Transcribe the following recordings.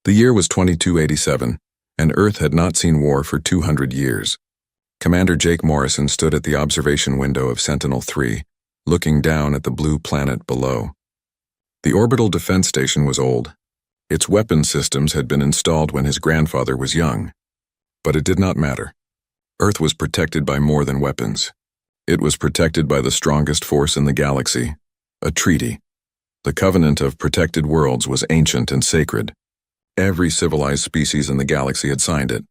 The year was 2287, and Earth had not seen war for 200 years. Commander Jake Morrison stood at the observation window of Sentinel-3, looking down at the blue planet below. The orbital defense station was old. Its weapon systems had been installed when his grandfather was young. But it did not matter. Earth was protected by more than weapons. It was protected by the strongest force in the galaxy, a treaty. The Covenant of Protected Worlds was ancient and sacred. Every civilized species in the galaxy had signed it.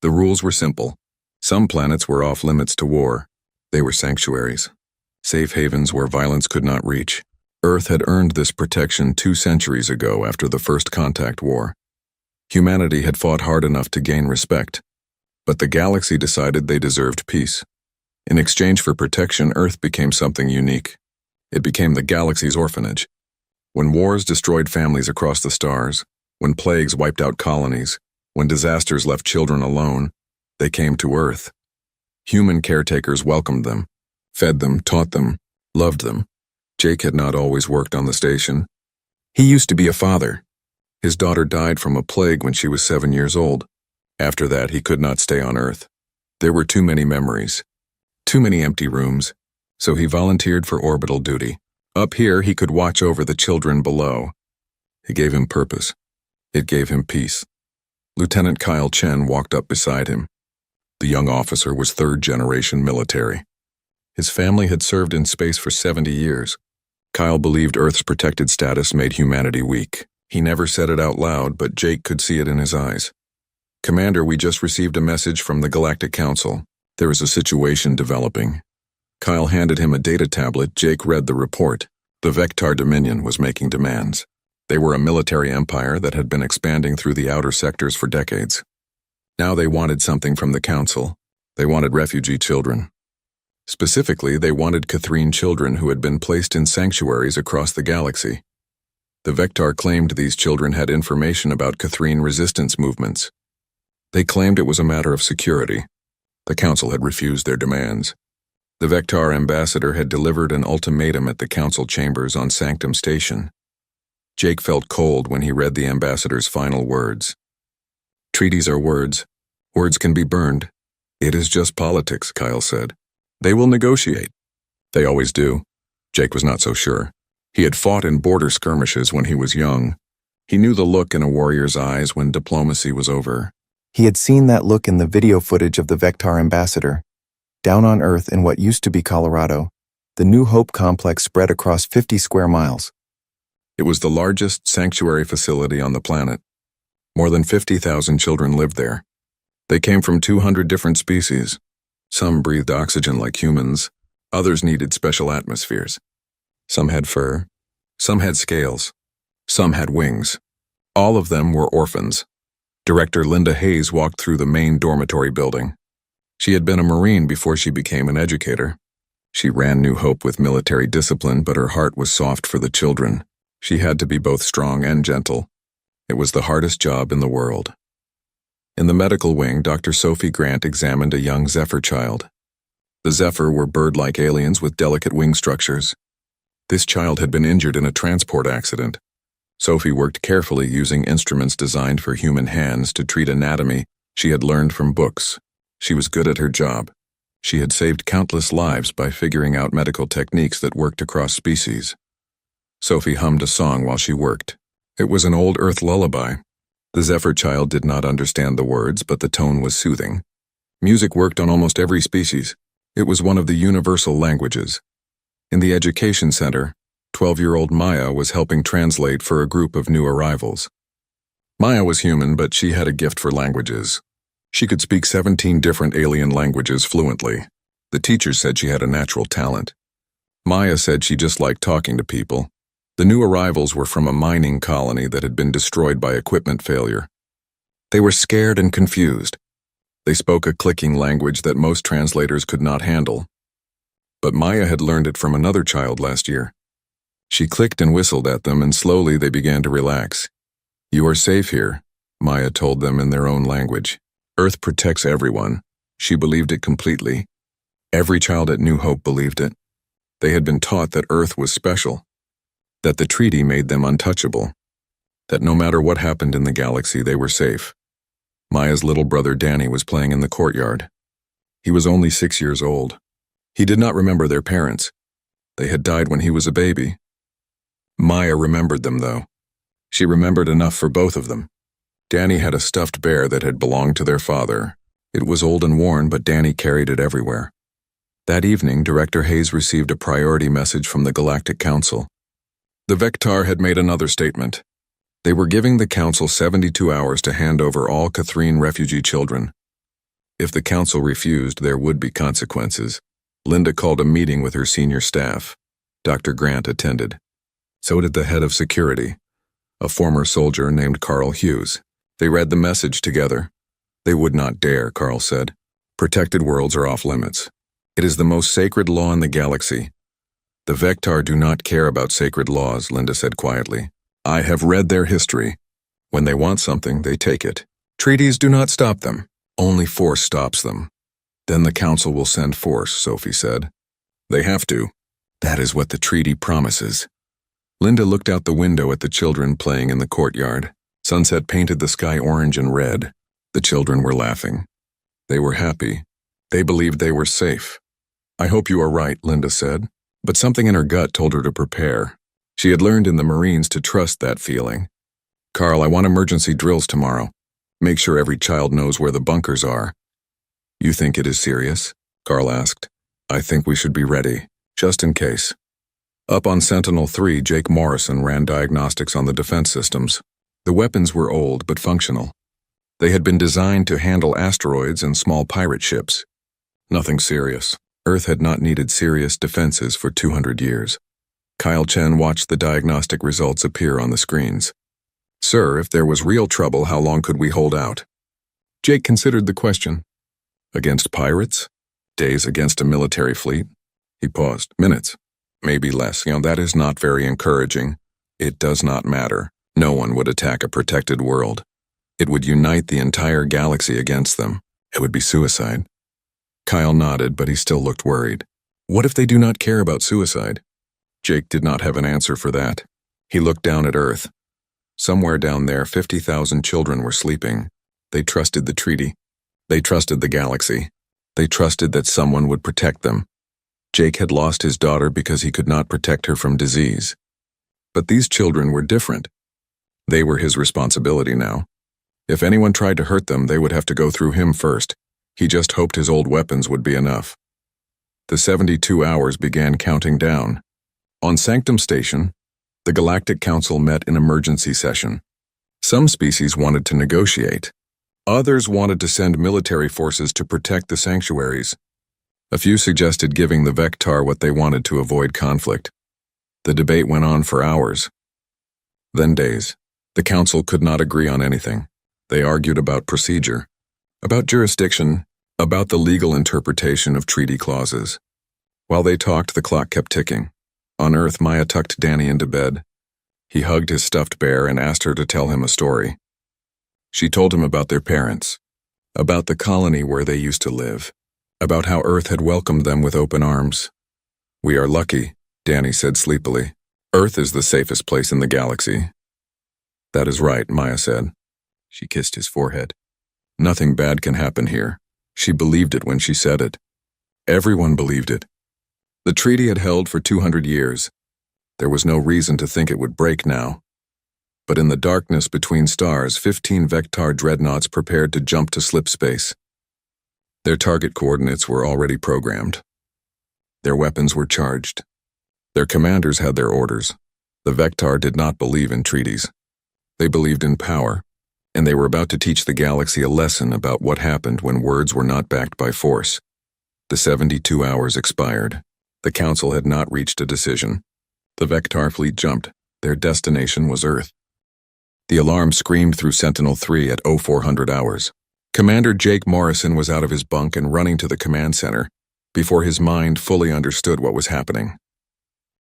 The rules were simple. Some planets were off limits to war. They were sanctuaries, safe havens where violence could not reach. Earth had earned this protection 2 centuries ago after the First Contact War. Humanity had fought hard enough to gain respect, but the galaxy decided they deserved peace. In exchange for protection, Earth became something unique. It became the galaxy's orphanage. When wars destroyed families across the stars, when plagues wiped out colonies, when disasters left children alone, they came to Earth. Human caretakers welcomed them, fed them, taught them, loved them. Jake had not always worked on the station. He used to be a father. His daughter died from a plague when she was 7 years old. After that, he could not stay on Earth. There were too many memories, too many empty rooms, so he volunteered for orbital duty. Up here, he could watch over the children below. It gave him purpose. It gave him peace. Lieutenant Kyle Chen walked up beside him. The young officer was third-generation military. His family had served in space for 70 years. Kyle believed Earth's protected status made humanity weak. He never said it out loud, but Jake could see it in his eyes. "Commander, we just received a message from the Galactic Council. There is a situation developing." Kyle handed him a data tablet. Jake read the report. The Vectar Dominion was making demands. They were a military empire that had been expanding through the outer sectors for decades. Now they wanted something from the Council. They wanted refugee children. Specifically, they wanted Catherine children who had been placed in sanctuaries across the galaxy. The Vectar claimed these children had information about Catherine resistance movements. They claimed it was a matter of security. The Council had refused their demands. The Vectar ambassador had delivered an ultimatum at the Council chambers on Sanctum Station. Jake felt cold when he read the ambassador's final words. "Treaties are words. Words can be burned. It is just politics," Kyle said. "They will negotiate." "They always do." Jake was not so sure. He had fought in border skirmishes when he was young. He knew the look in a warrior's eyes when diplomacy was over. He had seen that look in the video footage of the Vectar ambassador. Down on Earth in what used to be Colorado, the New Hope complex spread across 50 square miles. It was the largest sanctuary facility on the planet. More than 50,000 children lived there. They came from 200 different species. Some breathed oxygen like humans. Others needed special atmospheres. Some had fur. Some had scales. Some had wings. All of them were orphans. Director Linda Hayes walked through the main dormitory building. She had been a Marine before she became an educator. She ran New Hope with military discipline, but her heart was soft for the children. She had to be both strong and gentle. It was the hardest job in the world. In the medical wing, Dr. Sophie Grant examined a young Zephyr child. The Zephyr were bird-like aliens with delicate wing structures. This child had been injured in a transport accident. Sophie worked carefully using instruments designed for human hands to treat anatomy she had learned from books. She was good at her job. She had saved countless lives by figuring out medical techniques that worked across species. Sophie hummed a song while she worked. It was an old Earth lullaby. The Zephyr child did not understand the words, but the tone was soothing. Music worked on almost every species. It was one of the universal languages. In the education center, 12-year-old Maya was helping translate for a group of new arrivals. Maya was human, but she had a gift for languages. She could speak 17 different alien languages fluently. The teachers said she had a natural talent. Maya said she just liked talking to people. The new arrivals were from a mining colony that had been destroyed by equipment failure. They were scared and confused. They spoke a clicking language that most translators could not handle. But Maya had learned it from another child last year. She clicked and whistled at them, and slowly they began to relax. "You are safe here," Maya told them in their own language. "Earth protects everyone." She believed it completely. Every child at New Hope believed it. They had been taught that Earth was special, that the treaty made them untouchable. that no matter what happened in the galaxy, they were safe. Maya's little brother Danny was playing in the courtyard. He was only 6 years old. He did not remember their parents. They had died when he was a baby. Maya remembered them, though. She remembered enough for both of them. Danny had a stuffed bear that had belonged to their father. It was old and worn, but Danny carried it everywhere. That evening, Director Hayes received a priority message from the Galactic Council. The Vectar had made another statement. They were giving the Council 72 hours to hand over all Catherine refugee children. If the Council refused, there would be consequences. Linda called a meeting with her senior staff. Dr. Grant attended. So did the head of security, a former soldier named Carl Hughes. They read the message together. They would not dare, Carl said. Protected worlds are off limits. It is the most sacred law in the galaxy. The Vectar do not care about sacred laws, Linda said quietly. I have read their history. When they want something, they take it. Treaties do not stop them. Only force stops them. Then the Council will send force, Sophie said. They have to. That is what the treaty promises. Linda looked out the window at the children playing in the courtyard. Sunset painted the sky orange and red. The children were laughing. They were happy. They believed they were safe. I hope you are right, Linda said. But something in her gut told her to prepare. She had learned in the Marines to trust that feeling. Carl, I want emergency drills tomorrow. Make sure every child knows where the bunkers are. You think it is serious? Carl asked. I think we should be ready, just in case. Up on Sentinel-3, Jake Morrison ran diagnostics on the defense systems. The weapons were old but functional. They had been designed to handle asteroids and small pirate ships. Nothing serious. Earth had not needed serious defenses for 200 years. Kyle Chen watched the diagnostic results appear on the screens. Sir, if there was real trouble, how long could we hold out? Jake considered the question. Against pirates? Days against a military fleet? He paused. Minutes. Maybe less. That is not very encouraging. It does not matter. No one would attack a protected world. It would unite the entire galaxy against them. It would be suicide. Kyle nodded, but he still looked worried. What if they do not care about suicide? Jake did not have an answer for that. He looked down at Earth. Somewhere down there, 50,000 children were sleeping. They trusted the treaty. They trusted the galaxy. They trusted that someone would protect them. Jake had lost his daughter because he could not protect her from disease. But these children were different. They were his responsibility now. If anyone tried to hurt them, they would have to go through him first. He just hoped his old weapons would be enough. The 72 hours began counting down. On Sanctum Station, the Galactic Council met in emergency session. Some species wanted to negotiate. Others wanted to send military forces to protect the sanctuaries. A few suggested giving the Vectar what they wanted to avoid conflict. The debate went on for hours. Then days. The Council could not agree on anything. They argued about procedure, about jurisdiction, about the legal interpretation of treaty clauses. While they talked, the clock kept ticking. On Earth, Maya tucked Danny into bed. He hugged his stuffed bear and asked her to tell him a story. She told him about their parents, about the colony where they used to live, about how Earth had welcomed them with open arms. We are lucky, Danny said sleepily. Earth is the safest place in the galaxy. That is right, Maya said. She kissed his forehead. Nothing bad can happen here. She believed it when she said it. Everyone believed it. The treaty had held for 200 years. There was no reason to think it would break now. But in the darkness between stars, 15 Vectar dreadnoughts prepared to jump to slip space. Their target coordinates were already programmed. Their weapons were charged. Their commanders had their orders. The Vectar did not believe in treaties. They believed in power, and they were about to teach the galaxy a lesson about what happened when words were not backed by force. The 72 hours expired. The Council had not reached a decision. The Vectar fleet jumped. Their destination was Earth. The alarm screamed through Sentinel-3 at 0400 hours. Commander Jake Morrison was out of his bunk and running to the command center before his mind fully understood what was happening.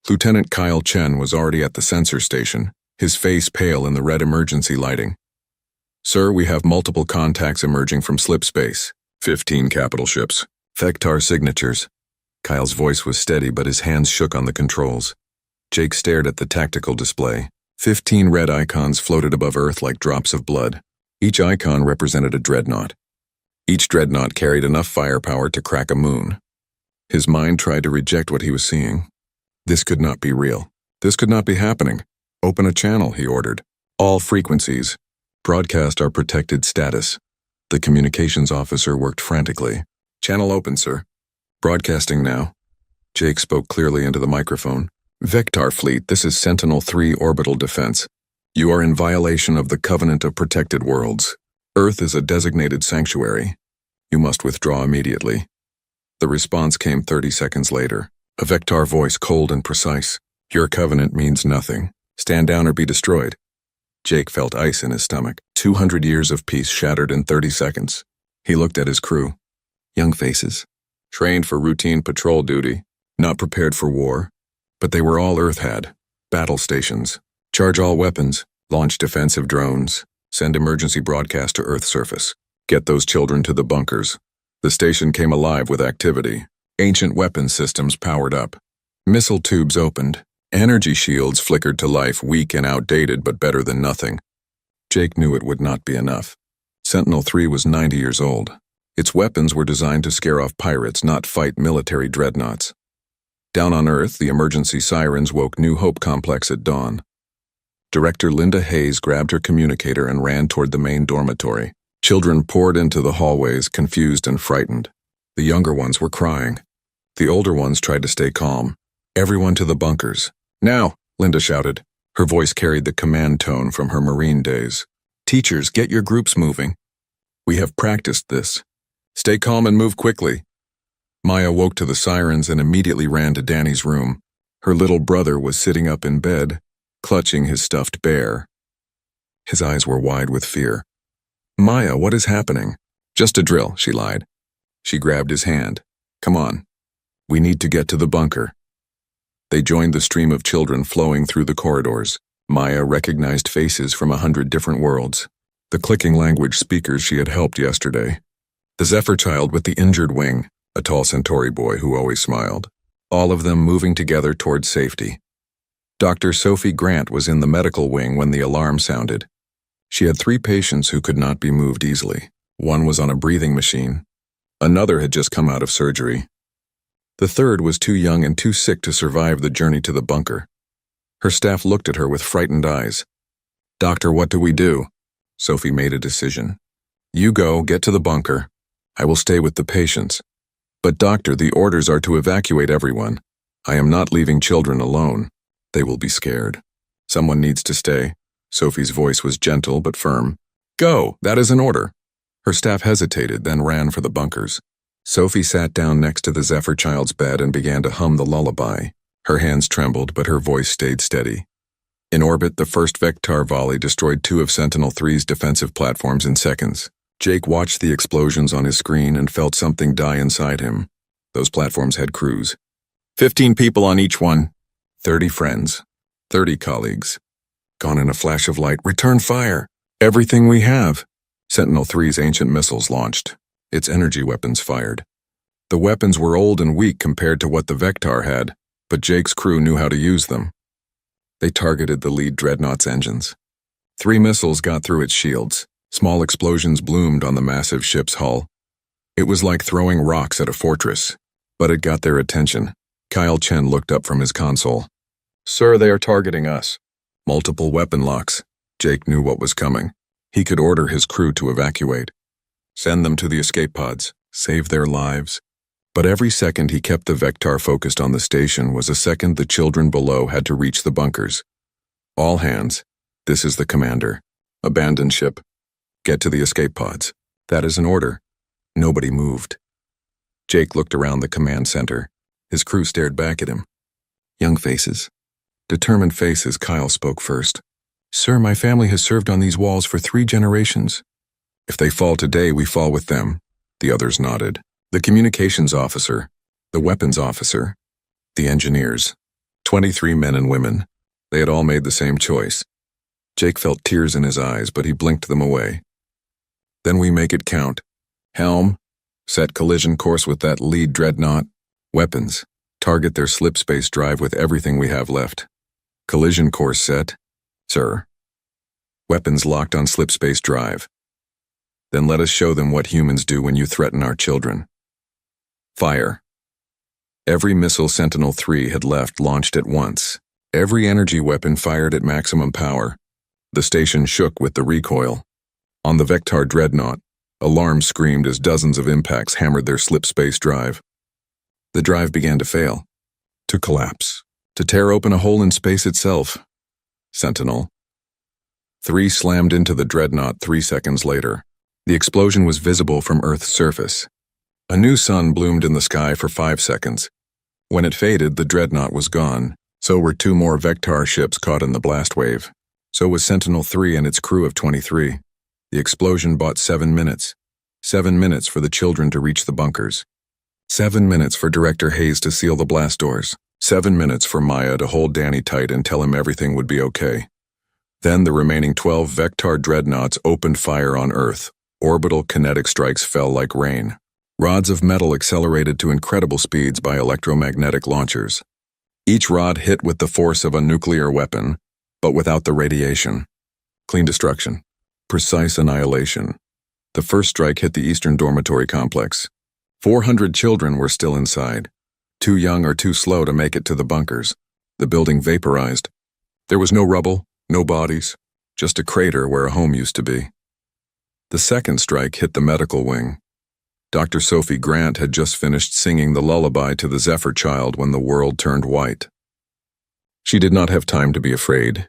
Lieutenant Kyle Chen was already at the sensor station, his face pale in the red emergency lighting. Sir, we have multiple contacts emerging from slip space. 15 capital ships. Vectar signatures. Kyle's voice was steady, but his hands shook on the controls. Jake stared at the tactical display. 15 red icons floated above Earth like drops of blood. Each icon represented a dreadnought. Each dreadnought carried enough firepower to crack a moon. His mind tried to reject what he was seeing. This could not be real. This could not be happening. Open a channel, he ordered. All frequencies. Broadcast our protected status. The communications officer worked frantically. Channel open, sir. Broadcasting now. Jake spoke clearly into the microphone. Vectar Fleet, this is Sentinel-3 Orbital Defense. You are in violation of the Covenant of Protected Worlds. Earth is a designated sanctuary. You must withdraw immediately. The response came 30 seconds later. A Vectar voice, cold and precise. Your covenant means nothing. Stand down or be destroyed. Jake felt ice in his stomach. 200 years of peace shattered in 30 seconds. He looked at his crew. Young faces. Trained for routine patrol duty. Not prepared for war. But they were all Earth had. Battle stations. Charge all weapons. Launch defensive drones. Send emergency broadcast to Earth's surface. Get those children to the bunkers. The station came alive with activity. Ancient weapon systems powered up. Missile tubes opened. Energy shields flickered to life, weak and outdated, but better than nothing. Jake knew it would not be enough. Sentinel-3 was 90 years old. Its weapons were designed to scare off pirates, not fight military dreadnoughts. Down on Earth, the emergency sirens woke New Hope Complex at dawn. Director Linda Hayes grabbed her communicator and ran toward the main dormitory. Children poured into the hallways, confused and frightened. The younger ones were crying. The older ones tried to stay calm. Everyone to the bunkers. Now, Linda shouted. Her voice carried the command tone from her Marine days. Teachers, get your groups moving. We have practiced this. Stay calm and move quickly. Maya woke to the sirens and immediately ran to Danny's room. Her little brother was sitting up in bed, clutching his stuffed bear. His eyes were wide with fear. Maya, what is happening? Just a drill, she lied. She grabbed his hand. Come on. We need to get to the bunker. They joined the stream of children flowing through the corridors. Maya recognized faces from 100 different worlds. The clicking language speakers she had helped yesterday. The Zephyr child with the injured wing, a tall Centauri boy who always smiled. All of them moving together towards safety. Dr. Sophie Grant was in the medical wing when the alarm sounded. She had 3 patients who could not be moved easily. One was on a breathing machine. Another had just come out of surgery. The third was too young and too sick to survive the journey to the bunker. Her staff looked at her with frightened eyes. Doctor, what do we do? Sophie made a decision. You go, get to the bunker. I will stay with the patients. But doctor, the orders are to evacuate everyone. I am not leaving children alone. They will be scared. Someone needs to stay. Sophie's voice was gentle but firm. Go, that is an order. Her staff hesitated, then ran for the bunkers. Sophie sat down next to the Zephyr child's bed and began to hum the lullaby. Her hands trembled, but her voice stayed steady. In orbit, the first Vectar volley destroyed 2 of Sentinel-3's defensive platforms in seconds. Jake watched the explosions on his screen and felt something die inside him. Those platforms had crews. 15 people on each one. 30 friends. 30 colleagues. Gone in a flash of light. Return fire. Everything we have. Sentinel-3's ancient missiles launched. Its energy weapons fired. The weapons were old and weak compared to what the Vectar had, but Jake's crew knew how to use them. They targeted the lead dreadnought's engines. 3 missiles got through its shields. Small explosions bloomed on the massive ship's hull. It was like throwing rocks at a fortress, but it got their attention. Kyle Chen looked up from his console. Sir, they are targeting us. Multiple weapon locks. Jake knew what was coming. He could order his crew to evacuate. Send them to the escape pods. Save their lives. But every second he kept the Vectar focused on the station was a second the children below had to reach the bunkers. All hands. This is the commander. Abandon ship. Get to the escape pods. That is an order. Nobody moved. Jake looked around the command center. His crew stared back at him. Young faces. Determined faces. Kyle spoke first. Sir, my family has served on these walls for 3 generations. If they fall today, we fall with them. The others nodded. The communications officer, the weapons officer, the engineers. 23 men and women. They had all made the same choice. Jake felt tears in his eyes, but he blinked them away. Then we make it count. Helm. Set collision course with that lead dreadnought. Weapons. Target their slip space drive with everything we have left. Collision course set. Sir. Weapons locked on slipspace drive. Then let us show them what humans do when you threaten our children. Fire. Every missile Sentinel-3 had left launched at once. Every energy weapon fired at maximum power. The station shook with the recoil. On the Vectar dreadnought, alarms screamed as dozens of impacts hammered their slipspace drive. The drive began to fail, to collapse, to tear open a hole in space itself. Sentinel-3 slammed into the dreadnought 3 seconds later. The explosion was visible from Earth's surface. A new sun bloomed in the sky for 5 seconds. When it faded, the dreadnought was gone. So were 2 more Vectar ships caught in the blast wave. So was Sentinel-3 and its crew of 23. The explosion bought 7 minutes. 7 minutes for the children to reach the bunkers. 7 minutes for Director Hayes to seal the blast doors. 7 minutes for Maya to hold Danny tight and tell him everything would be okay. Then the remaining 12 Vectar dreadnoughts opened fire on Earth. Orbital kinetic strikes fell like rain. Rods of metal accelerated to incredible speeds by electromagnetic launchers. Each rod hit with the force of a nuclear weapon, but without the radiation. Clean destruction. Precise annihilation. The first strike hit the Eastern Dormitory Complex. 400 children were still inside. Too young or too slow to make it to the bunkers. The building vaporized. There was no rubble, no bodies, just a crater where a home used to be. The second strike hit the medical wing. Dr. Sophie Grant had just finished singing the lullaby to the Zephyr child when the world turned white. She did not have time to be afraid.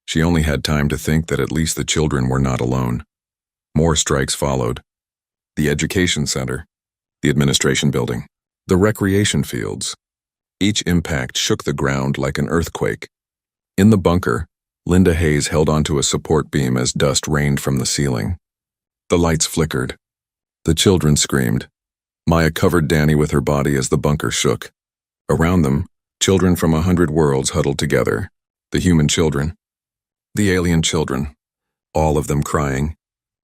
She only had time to think that at least the children were not alone. More strikes followed. The education center, the administration building, the recreation fields. Each impact shook the ground like an earthquake. In the bunker, Linda Hayes held onto a support beam as dust rained from the ceiling. The lights flickered. The children screamed. Maya covered Danny with her body as the bunker shook. Around them, children from 100 worlds huddled together. The human children. The alien children. All of them crying.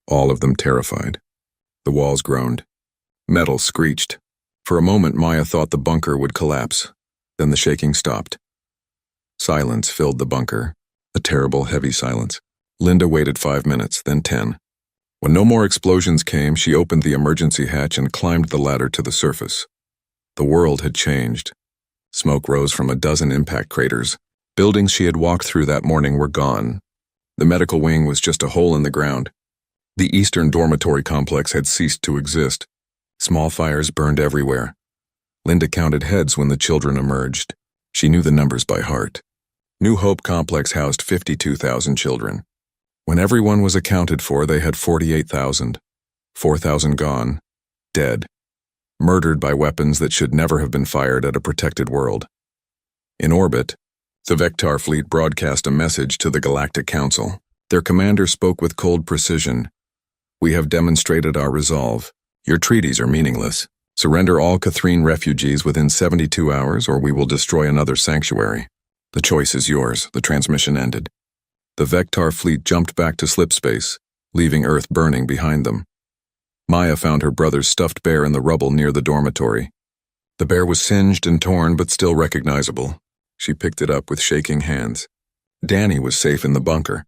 All of them terrified. The walls groaned. Metal screeched. For a moment, Maya thought the bunker would collapse. Then the shaking stopped. Silence filled the bunker. A terrible, heavy silence. Linda waited 5 minutes, then 10. When no more explosions came, she opened the emergency hatch and climbed the ladder to the surface. The world had changed. Smoke rose from a dozen impact craters. Buildings she had walked through that morning were gone. The medical wing was just a hole in the ground. The Eastern Dormitory Complex had ceased to exist. Small fires burned everywhere. Linda counted heads when the children emerged. She knew the numbers by heart. New Hope Complex housed 52,000 children. When everyone was accounted for, they had 48,000. 4,000 gone, dead, murdered by weapons that should never have been fired at a protected world. In orbit, the Vectar fleet broadcast a message to the Galactic Council. Their commander spoke with cold precision. "We have demonstrated our resolve. Your treaties are meaningless. Surrender all Catherine refugees within 72 hours or we will destroy another sanctuary. The choice is yours." The transmission ended. The Vectar fleet jumped back to slipspace, leaving Earth burning behind them. Maya found her brother's stuffed bear in the rubble near the dormitory. The bear was singed and torn but still recognizable. She picked it up with shaking hands. Danny was safe in the bunker,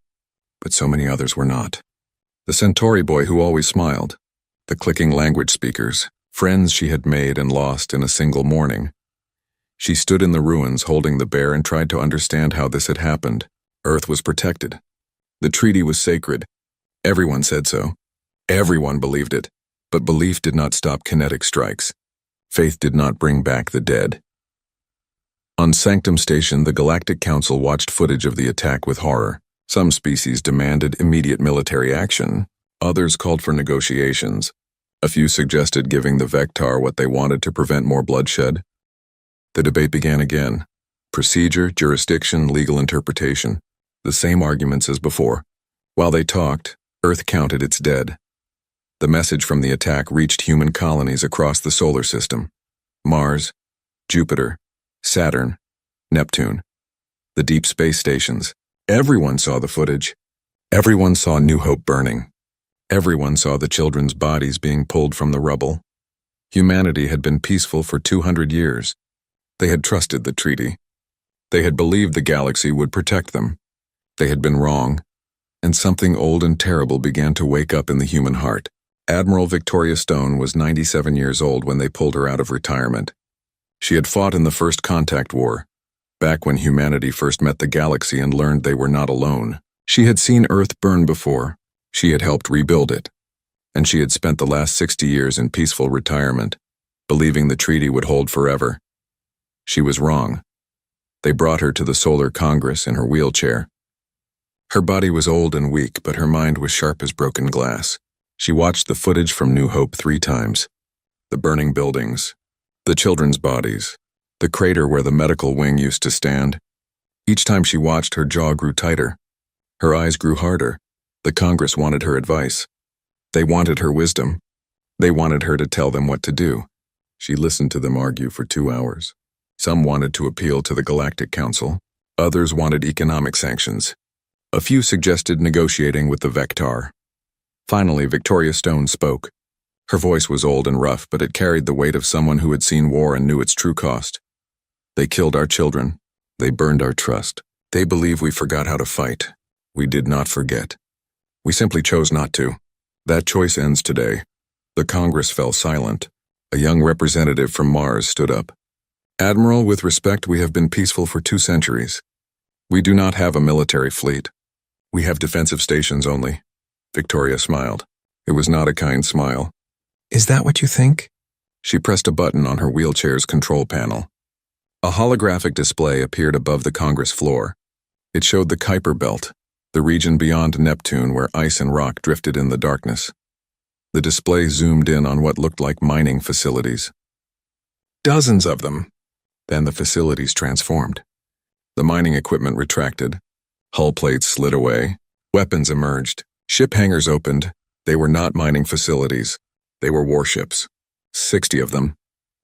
but so many others were not. The Centauri boy who always smiled, the clicking language speakers, friends she had made and lost in a single morning. She stood in the ruins holding the bear and tried to understand how this had happened. Earth was protected. The treaty was sacred. Everyone said so. Everyone believed it. But belief did not stop kinetic strikes. Faith did not bring back the dead. On Sanctum Station, the Galactic Council watched footage of the attack with horror. Some species demanded immediate military action. Others called for negotiations. A few suggested giving the Vectar what they wanted to prevent more bloodshed. The debate began again. Procedure, jurisdiction, legal interpretation. The same arguments as before. While they talked, Earth counted its dead. The message from the attack reached human colonies across the solar system. Mars, Jupiter, Saturn, Neptune, the deep space stations. Everyone saw the footage. Everyone saw New Hope burning. Everyone saw the children's bodies being pulled from the rubble. Humanity had been peaceful for 200 years. They had trusted the treaty. They had believed the galaxy would protect them. They had been wrong, and something old and terrible began to wake up in the human heart. Admiral Victoria Stone was 97 years old when they pulled her out of retirement. She had fought in the First Contact War, back when humanity first met the galaxy and learned they were not alone. She had seen Earth burn before. She had helped rebuild it. And she had spent the last 60 years in peaceful retirement, believing the treaty would hold forever. She was wrong. They brought her to the Solar Congress in her wheelchair. Her body was old and weak, but her mind was sharp as broken glass. She watched the footage from New Hope 3 times. The burning buildings, the children's bodies, the crater where the medical wing used to stand. Each time she watched, her jaw grew tighter. Her eyes grew harder. The Congress wanted her advice. They wanted her wisdom. They wanted her to tell them what to do. She listened to them argue for 2 hours. Some wanted to appeal to the Galactic Council. Others wanted economic sanctions. A few suggested negotiating with the Vectar. Finally, Victoria Stone spoke. Her voice was old and rough, but it carried the weight of someone who had seen war and knew its true cost. They killed our children. They burned our trust. They believe we forgot how to fight. We did not forget. We simply chose not to. That choice ends today. The Congress fell silent. A young representative from Mars stood up. Admiral, with respect, we have been peaceful for 2 centuries. We do not have a military fleet. We have defensive stations only. Victoria smiled. It was not a kind smile. Is that what you think? She pressed a button on her wheelchair's control panel. A holographic display appeared above the Congress floor. It showed the Kuiper Belt, the region beyond Neptune where ice and rock drifted in the darkness. The display zoomed in on what looked like mining facilities. Dozens of them. Then the facilities transformed. The mining equipment retracted. Hull plates slid away. Weapons emerged. Ship hangars opened. They were not mining facilities. They were warships. 60 of them.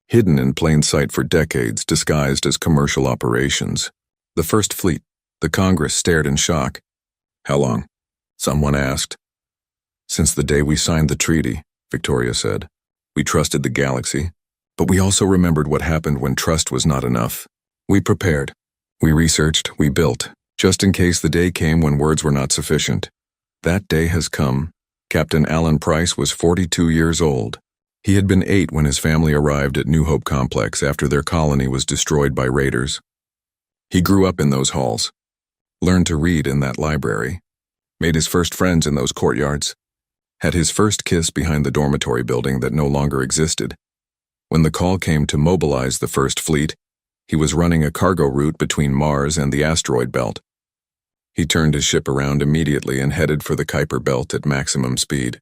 Hidden in plain sight for decades, disguised as commercial operations. The First Fleet. The Congress stared in shock. How long? Someone asked. Since the day we signed the treaty, Victoria said. We trusted the galaxy, but we also remembered what happened when trust was not enough. We prepared. We researched, we built, just in case the day came when words were not sufficient. That day has come. Captain Alan Price was 42 years old. He had been 8 when his family arrived at New Hope Complex after their colony was destroyed by raiders. He grew up in those halls, learned to read in that library, made his first friends in those courtyards, had his first kiss behind the dormitory building that no longer existed. When the call came to mobilize the First Fleet, he was running a cargo route between Mars and the asteroid belt. He turned his ship around immediately and headed for the Kuiper Belt at maximum speed.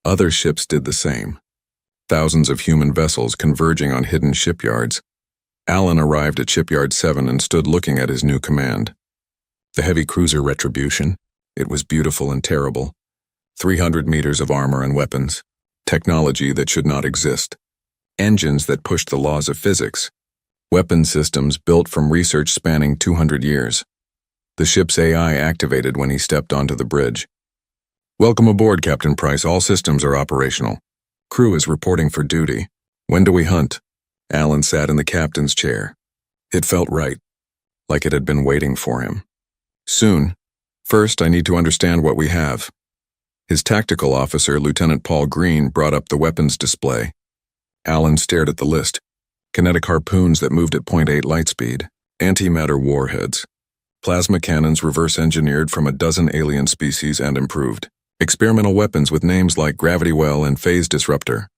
Other ships did the same. Thousands of human vessels converging on hidden shipyards. Alan arrived at Shipyard 7 and stood looking at his new command. The heavy cruiser Retribution. It was beautiful and terrible. 300 meters of armor and weapons. Technology that should not exist. Engines that pushed the laws of physics. Weapon systems built from research spanning 200 years. The ship's AI activated when he stepped onto the bridge. Welcome aboard, Captain Price. All systems are operational. Crew is reporting for duty. When do we hunt? Alan sat in the captain's chair. It felt right, like it had been waiting for him. Soon. First, I need to understand what we have. His tactical officer, Lieutenant Paul Green, brought up the weapons display. Alan stared at the list. Kinetic harpoons that moved at 0.8 light speed. Antimatter warheads. Plasma cannons reverse-engineered from a dozen alien species and improved. Experimental weapons with names like Gravity Well and Phase Disruptor.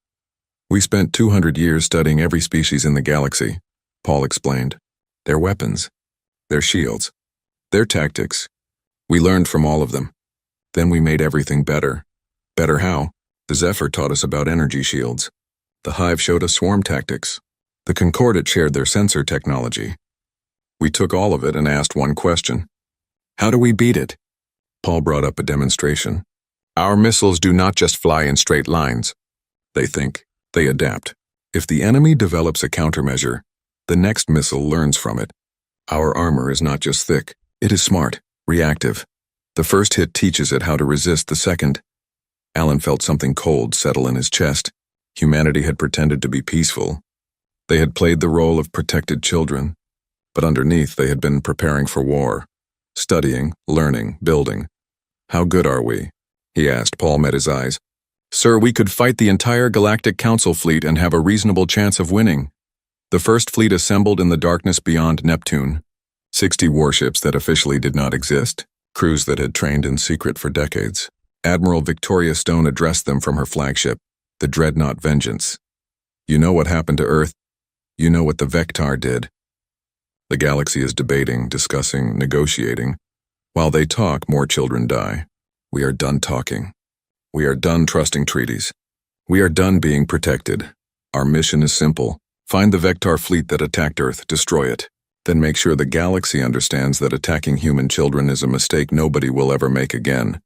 We spent 200 years studying every species in the galaxy, Paul explained. Their weapons. Their shields. Their tactics. We learned from all of them. Then we made everything better. Better how? The Zephyr taught us about energy shields. The Hive showed us swarm tactics. The Concordat shared their sensor technology. We took all of it and asked one question. How do we beat it? Paul brought up a demonstration. Our missiles do not just fly in straight lines. They think. They adapt. If the enemy develops a countermeasure, the next missile learns from it. Our armor is not just thick. It is smart, reactive. The first hit teaches it how to resist the second. Alan felt something cold settle in his chest. Humanity had pretended to be peaceful. They had played the role of protected children. But underneath, they had been preparing for war. studying, learning, building. How good are we? He asked. Paul met his eyes. Sir, we could fight the entire Galactic Council fleet and have a reasonable chance of winning. The first fleet assembled in the darkness beyond Neptune. 60 warships that officially did not exist, crews that had trained in secret for decades. Admiral Victoria Stone addressed them from her flagship, the Dreadnought Vengeance. You know what happened to Earth? You know what the Vectar did. The galaxy is debating, discussing, negotiating. While they talk, more children die. We are done talking. We are done trusting treaties. We are done being protected. Our mission is simple. Find the Vectar fleet that attacked Earth, destroy it. Then make sure the galaxy understands that attacking human children is a mistake nobody will ever make again.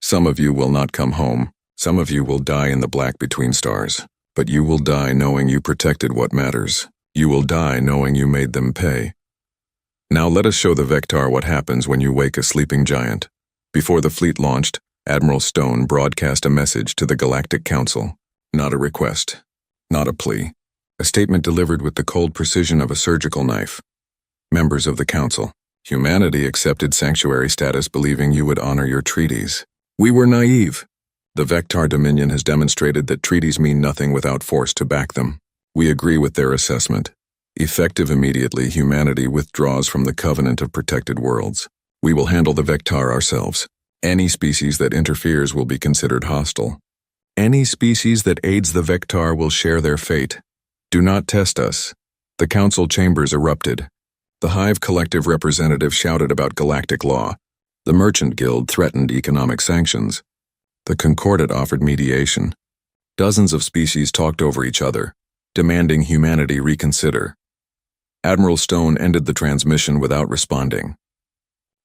Some of you will not come home. Some of you will die in the black between stars. But you will die knowing you protected what matters. You will die knowing you made them pay. Now let us show the Vectar what happens when you wake a sleeping giant. Before the fleet launched, Admiral Stone broadcast a message to the Galactic Council. Not a request. Not a plea. A statement delivered with the cold precision of a surgical knife. Members of the Council, humanity accepted sanctuary status believing you would honor your treaties. We were naive. The Vectar Dominion has demonstrated that treaties mean nothing without force to back them. We agree with their assessment. Effective immediately, humanity withdraws from the Covenant of Protected Worlds. We will handle the Vectar ourselves. Any species that interferes will be considered hostile. Any species that aids the Vectar will share their fate. Do not test us. The council chambers erupted. The Hive collective representative shouted about galactic law. The Merchant Guild threatened economic sanctions. The Concordat offered mediation. Dozens of species talked over each other, demanding humanity reconsider. Admiral Stone ended the transmission without responding.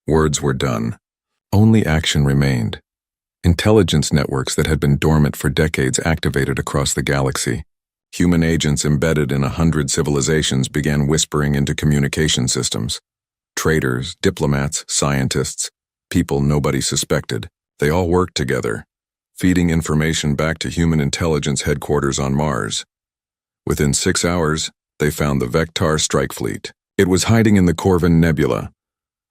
Words were done. Only action remained. Intelligence networks that had been dormant for decades activated across the galaxy. Human agents embedded in 100 civilizations began whispering into communication systems. Traders, diplomats, scientists, people nobody suspected. They all worked together, feeding information back to human intelligence headquarters on Mars. Within 6 hours, they found the Vectar strike fleet. It was hiding in the Corvin Nebula,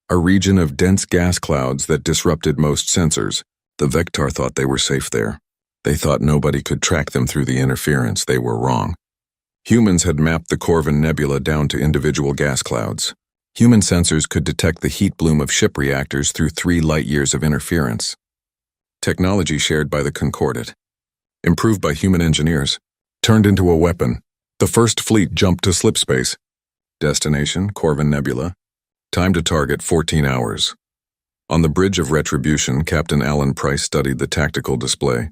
a region of dense gas clouds that disrupted most sensors. The Vectar thought they were safe there. They thought nobody could track them through the interference. They were wrong. Humans had mapped the Corvin Nebula down to individual gas clouds. Human sensors could detect the heat bloom of ship reactors through 3 light-years of interference. Technology shared by the Concordat, improved by human engineers, turned into a weapon. The first fleet jumped to slipspace. Destination, Corvin Nebula. Time to target, 14 hours. On the bridge of Retribution, Captain Alan Price studied the tactical display.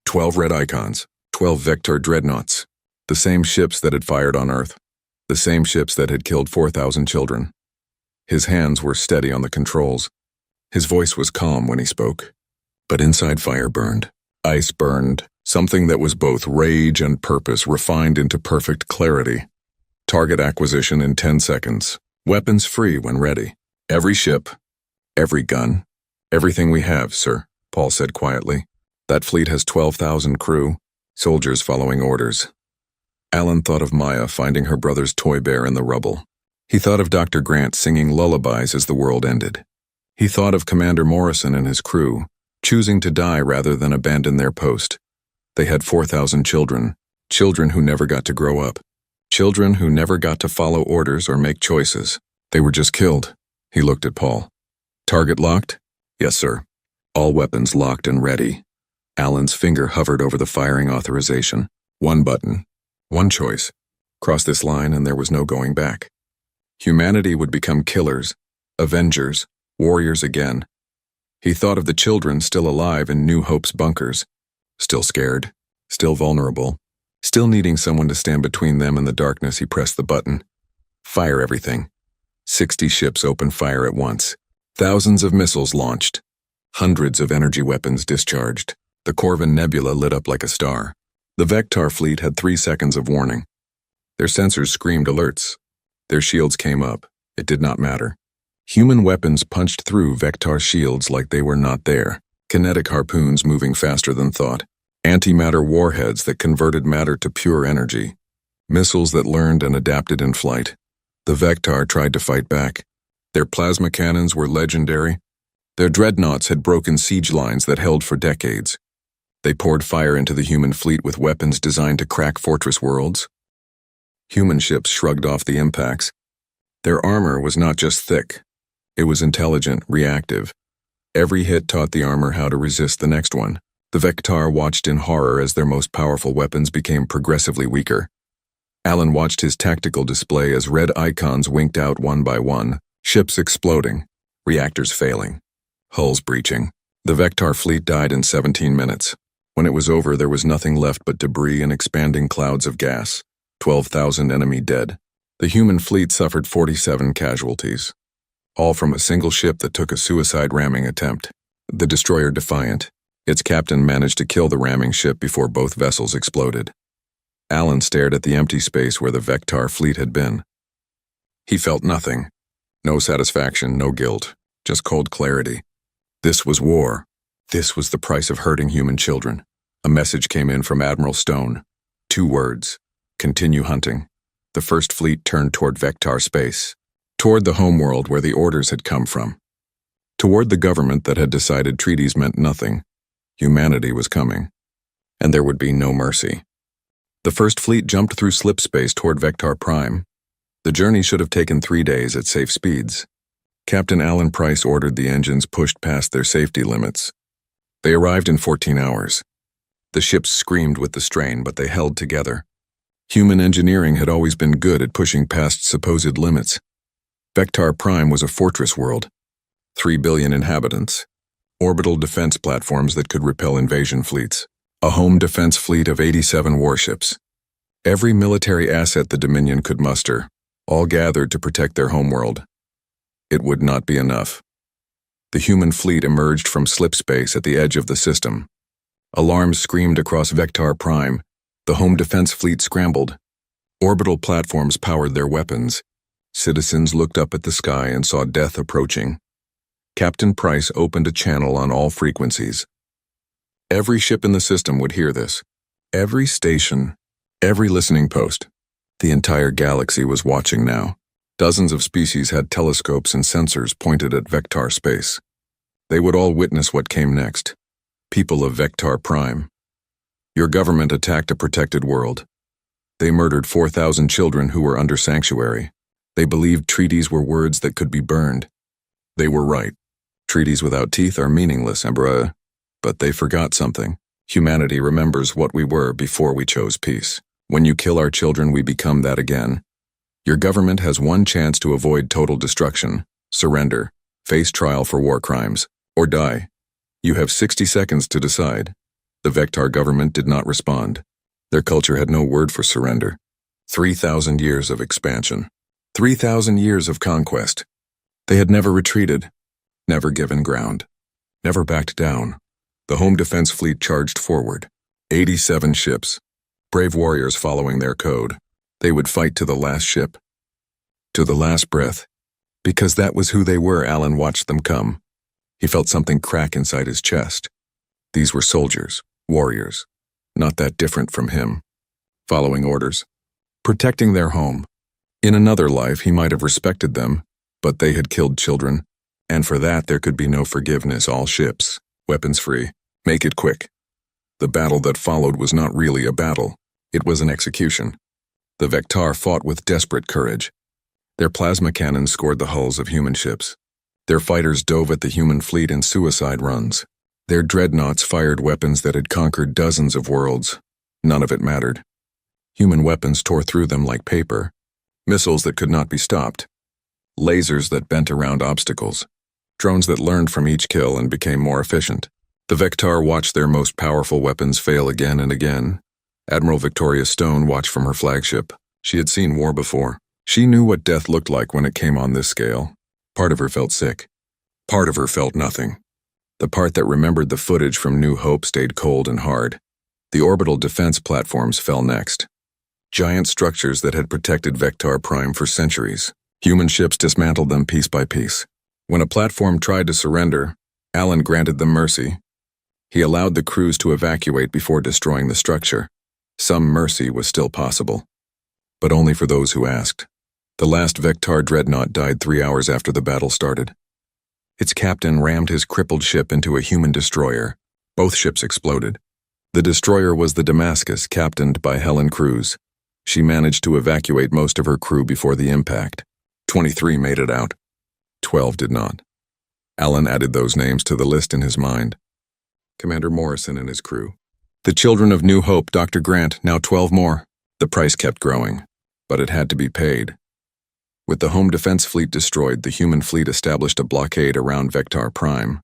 12 red icons, 12 Vectar dreadnoughts. The same ships that had fired on Earth. The same ships that had killed 4,000 children. His hands were steady on the controls. His voice was calm when he spoke. But inside fire burned. Ice burned. Something that was both rage and purpose refined into perfect clarity. Target acquisition in 10 seconds. Weapons free when ready. Every ship. Every gun. Everything we have, sir, Paul said quietly. That fleet has 12,000 crew, soldiers following orders. Alan thought of Maya finding her brother's toy bear in the rubble. He thought of Dr. Grant singing lullabies as the world ended. He thought of Commander Morrison and his crew, choosing to die rather than abandon their post. They had 4,000 children, children who never got to grow up, children who never got to follow orders or make choices. They were just killed. He looked at Paul. Target locked? Yes, sir. All weapons locked and ready. Alan's finger hovered over the firing authorization. One button. One choice. Cross this line and there was no going back. Humanity would become killers, avengers, warriors again. He thought of the children still alive in New Hope's bunkers, still scared, still vulnerable, still needing someone to stand between them and the darkness. He pressed the button. Fire everything. 60 ships opened fire at once. Thousands of missiles launched. Hundreds of energy weapons discharged. The Corvin Nebula lit up like a star. The Vectar fleet had 3 seconds of warning. Their sensors screamed alerts. Their shields came up. It did not matter. Human weapons punched through Vectar shields like they were not there. Kinetic harpoons moving faster than thought. Antimatter warheads that converted matter to pure energy. Missiles that learned and adapted in flight. The Vectar tried to fight back. Their plasma cannons were legendary. Their dreadnoughts had broken siege lines that held for decades. They poured fire into the human fleet with weapons designed to crack fortress worlds. Human ships shrugged off the impacts. Their armor was not just thick. It was intelligent, reactive. Every hit taught the armor how to resist the next one. The Vectar watched in horror as their most powerful weapons became progressively weaker. Alan watched his tactical display as red icons winked out one by one, ships exploding, reactors failing, hulls breaching. The Vectar fleet died in 17 minutes. When it was over, there was nothing left but debris and expanding clouds of gas. 12,000 enemy dead. The human fleet suffered 47 casualties, all from a single ship that took a suicide ramming attempt. The destroyer Defiant. Its captain managed to kill the ramming ship before both vessels exploded. Alan stared at the empty space where the Vectar fleet had been. He felt nothing. No satisfaction, no guilt, just cold clarity. This was war. This was the price of hurting human children. A message came in from Admiral Stone. 2 words. Continue hunting. The first fleet turned toward Vectar space, toward the homeworld where the orders had come from, toward the government that had decided treaties meant nothing. Humanity was coming, and there would be no mercy. The first fleet jumped through slip space toward Vectar Prime. The journey should have taken 3 days at safe speeds. Captain Alan Price ordered the engines pushed past their safety limits. They arrived in 14 hours. The ships screamed with the strain, but they held together. Human engineering had always been good at pushing past supposed limits. Vectar Prime was a fortress world. 3 billion inhabitants. Orbital defense platforms that could repel invasion fleets. A home defense fleet of 87 warships. Every military asset the Dominion could muster, all gathered to protect their homeworld. It would not be enough. The human fleet emerged from slip space at the edge of the system. Alarms screamed across Vectar Prime. The home defense fleet scrambled. Orbital platforms powered their weapons. Citizens looked up at the sky and saw death approaching. Captain Price opened a channel on all frequencies. Every ship in the system would hear this. Every station, every listening post. The entire galaxy was watching now. Dozens of species had telescopes and sensors pointed at Vectar space. They would all witness what came next. People of Vectar Prime. Your government attacked a protected world. They murdered 4,000 children who were under sanctuary. They believed treaties were words that could be burned. They were right. Treaties without teeth are meaningless, Emperor. But they forgot something. Humanity remembers what we were before we chose peace. When you kill our children, we become that again. Your government has one chance to avoid total destruction. Surrender, face trial for war crimes, or die. You have 60 seconds to decide. The Vectar government did not respond. Their culture had no word for surrender. 3,000 years of expansion. 3,000 years of conquest. They had never retreated, never given ground, never backed down. The home defense fleet charged forward. 87 ships. Brave warriors following their code. They would fight to the last ship. To the last breath. Because that was who they were. Alan watched them come. He felt something crack inside his chest. These were soldiers, warriors, not that different from him. Following orders. Protecting their home. In another life, he might have respected them, but they had killed children, and for that there could be no forgiveness. All ships, weapons free. Make it quick. The battle that followed was not really a battle. It was an execution. The Vectar fought with desperate courage. Their plasma cannons scored the hulls of human ships. Their fighters dove at the human fleet in suicide runs. Their dreadnoughts fired weapons that had conquered dozens of worlds. None of it mattered. Human weapons tore through them like paper. Missiles that could not be stopped. Lasers that bent around obstacles. Drones that learned from each kill and became more efficient. The Vectar watched their most powerful weapons fail again and again. Admiral Victoria Stone watched from her flagship. She had seen war before. She knew what death looked like when it came on this scale. Part of her felt sick. Part of her felt nothing. The part that remembered the footage from New Hope stayed cold and hard. The orbital defense platforms fell next. Giant structures that had protected Vectar Prime for centuries. Human ships dismantled them piece by piece. When a platform tried to surrender, Alan granted them mercy. He allowed the crews to evacuate before destroying the structure. Some mercy was still possible, but only for those who asked. The last Vectar dreadnought died 3 hours after the battle started. Its captain rammed his crippled ship into a human destroyer. Both ships exploded. The destroyer was the Damascus, captained by Helen Cruz. She managed to evacuate most of her crew before the impact. 23 made it out. 12 did not. Alan added those names to the list in his mind. Commander Morrison and his crew. The Children of New Hope, Dr. Grant, now 12 more. The price kept growing, but it had to be paid. With the home defense fleet destroyed, the human fleet established a blockade around Vectar Prime.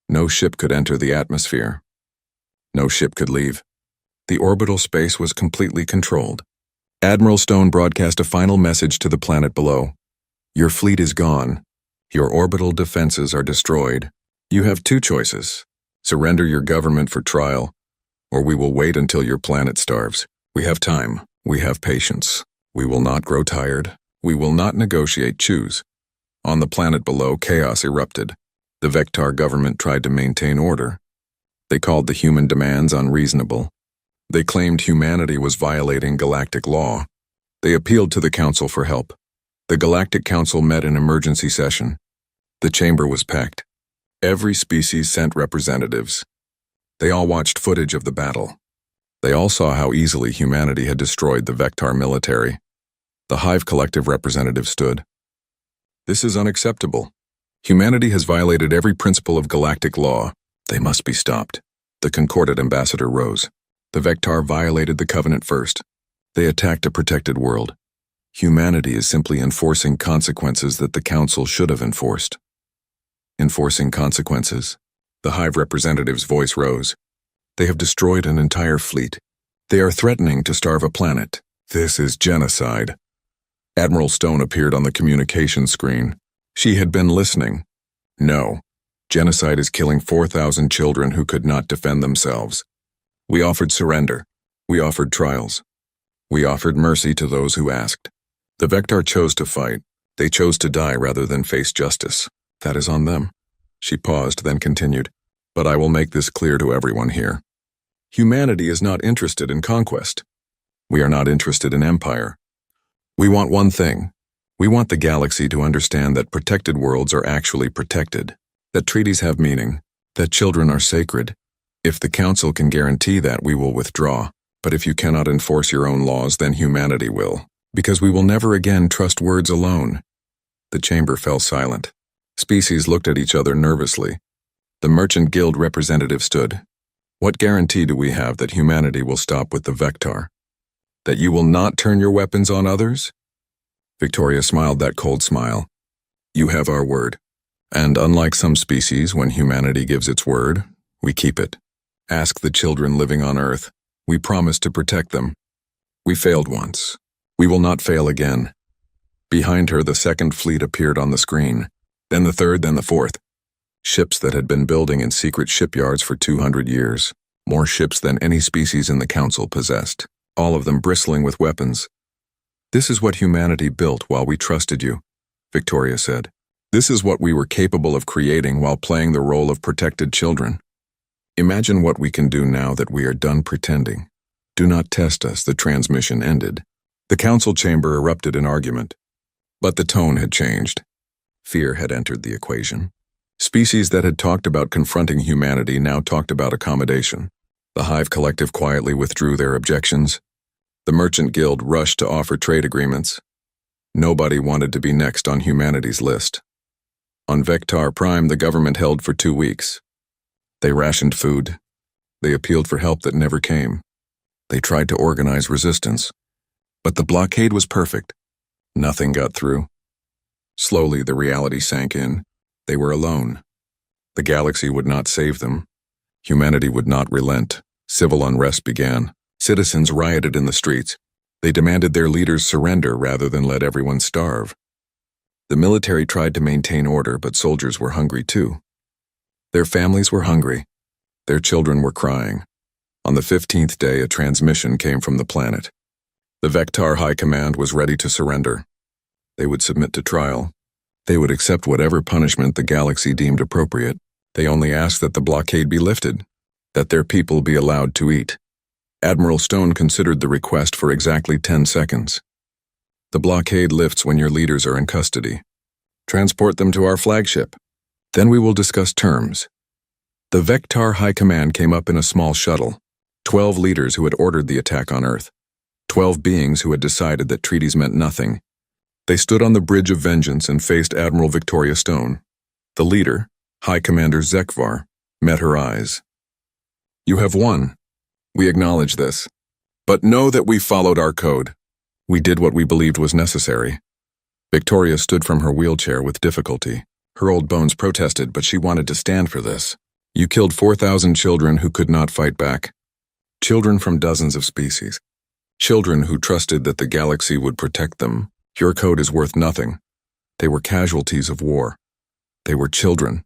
No ship could enter the atmosphere. No ship could leave. The orbital space was completely controlled. Admiral Stone broadcast a final message to the planet below. Your fleet is gone. Your orbital defenses are destroyed. You have two choices. Surrender your government for trial, or we will wait until your planet starves. We have time. We have patience. We will not grow tired. We will not negotiate. Choose. On the planet below, chaos erupted. The Vectar government tried to maintain order. They called the human demands unreasonable. They claimed humanity was violating galactic law. They appealed to the Council for help. The Galactic Council met in emergency session. The chamber was packed. Every species sent representatives. They all watched footage of the battle. They all saw how easily humanity had destroyed the Vectar military. The Hive Collective representative stood. This is unacceptable. Humanity has violated every principle of galactic law. They must be stopped. The Concordate ambassador rose. The Vectar violated the Covenant first. They attacked a protected world. Humanity is simply enforcing consequences that the Council should have enforced. Enforcing consequences? The Hive representative's voice rose. They have destroyed an entire fleet. They are threatening to starve a planet. This is genocide. Admiral Stone appeared on the communication screen. She had been listening. No. Genocide is killing 4,000 children who could not defend themselves. We offered surrender. We offered trials. We offered mercy to those who asked. The Vectar chose to fight. They chose to die rather than face justice. That is on them. She paused, then continued. But I will make this clear to everyone here. Humanity is not interested in conquest. We are not interested in empire. We want one thing. We want the galaxy to understand that protected worlds are actually protected, that treaties have meaning, that children are sacred. If the Council can guarantee that, we will withdraw. But if you cannot enforce your own laws, then humanity will. Because we will never again trust words alone. The chamber fell silent. Species looked at each other nervously. The Merchant Guild representative stood. What guarantee do we have that humanity will stop with the Vectar? That you will not turn your weapons on others? Victoria smiled that cold smile. You have our word. And unlike some species, when humanity gives its word, we keep it. Ask the children living on Earth. We promise to protect them. We failed once. We will not fail again. Behind her, the second fleet appeared on the screen. Then the third, then the fourth. Ships that had been building in secret shipyards for 200 years. More ships than any species in the Council possessed. All of them bristling with weapons. This is what humanity built while we trusted you, Victoria said. This is what we were capable of creating while playing the role of protected children. Imagine what we can do now that we are done pretending. Do not test us, the transmission ended. The Council chamber erupted in argument. But the tone had changed. Fear had entered the equation. Species that had talked about confronting humanity now talked about accommodation. The Hive Collective quietly withdrew their objections. The Merchant Guild rushed to offer trade agreements. Nobody wanted to be next on humanity's list. On Vectar Prime, the government held for 2 weeks. They rationed food. They appealed for help that never came. They tried to organize resistance. But the blockade was perfect. Nothing got through. Slowly, the reality sank in. They were alone. The galaxy would not save them. Humanity would not relent. Civil unrest began. Citizens rioted in the streets. They demanded their leaders surrender rather than let everyone starve. The military tried to maintain order, but soldiers were hungry too. Their families were hungry. Their children were crying. On the 15th day, a transmission came from the planet. The Vectar High Command was ready to surrender. They would submit to trial. They would accept whatever punishment the galaxy deemed appropriate. They only asked that the blockade be lifted, that their people be allowed to eat. Admiral Stone considered the request for exactly 10 seconds. The blockade lifts when your leaders are in custody. Transport them to our flagship. Then we will discuss terms. The Vectar High Command came up in a small shuttle. 12 leaders who had ordered the attack on Earth. 12 beings who had decided that treaties meant nothing. They stood on the Bridge of Vengeance and faced Admiral Victoria Stone. The leader, High Commander Zekvar, met her eyes. You have won. We acknowledge this. But know that we followed our code. We did what we believed was necessary. Victoria stood from her wheelchair with difficulty. Her old bones protested, but she wanted to stand for this. You killed 4,000 children who could not fight back. Children from dozens of species. Children who trusted that the galaxy would protect them. Your code is worth nothing. They were casualties of war. They were children.